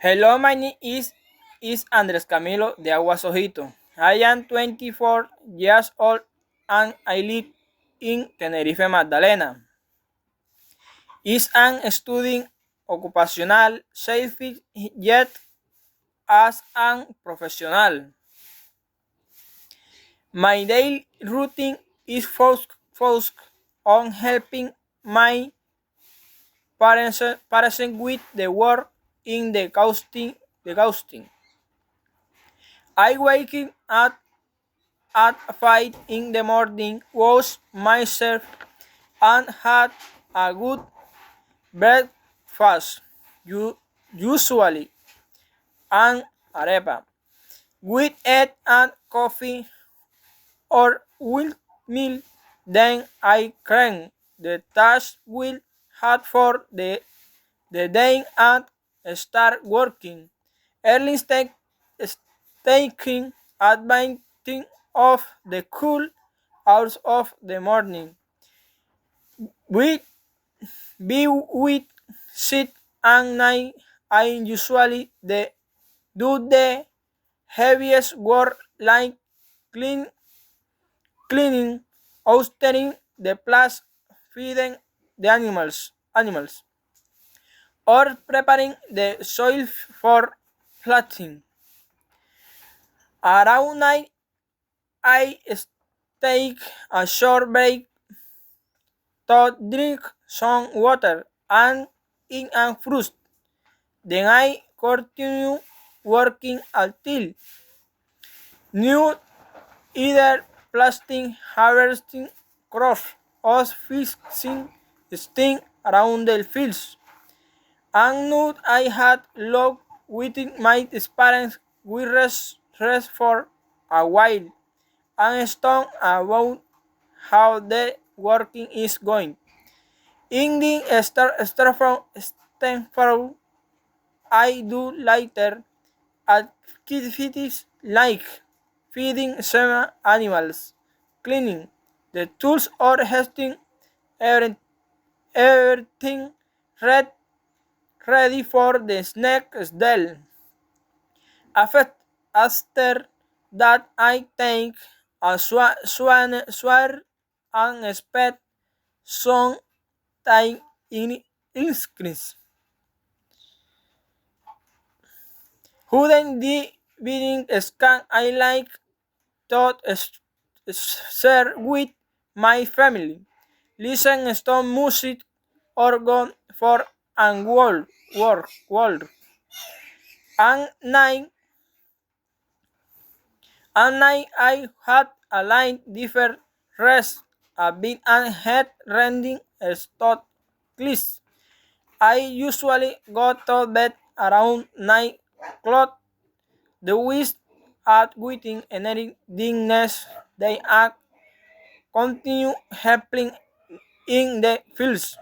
Hello, my name is Andres Camilo de Aguas Ojito. I am 24 years old and I live in Tenerife, Magdalena. Is an student ocupational safety yet as an professional. My daily routine is focused on helping my parents with the work in the ghosting. I wake up at 5 in the morning, wash myself, and had a good breakfast, usually an arepa, with egg and coffee or wheatmeal. Then I crank the task will have for the day and start working. Early taking advantage of the cool hours of the morning. We be with sit and night. I usually do the heaviest work like clean, cleaning, altering the place, feeding the animals, or preparing the soil for planting. Around night, I take a short break to drink some water and eat and fruit. Then I continue working until new either planting, harvesting crops or fixing things around the fields. And now I had loved with my parents. We rest for a while and talk about how the working is going. In the Stanford, I do lighter activities like feeding some animals, cleaning the tools, or helping every- everything red, ready for the next day. After that, I take a swear and spend some time in inscripts. Who then the being scan I like to share with my family. Listen stone music or go for and world. And night I had a line different rest a bit and head rending a stot clis. I usually go to bed around 9 o'clock. The wish at waiting energiness they act continue helping in the fields.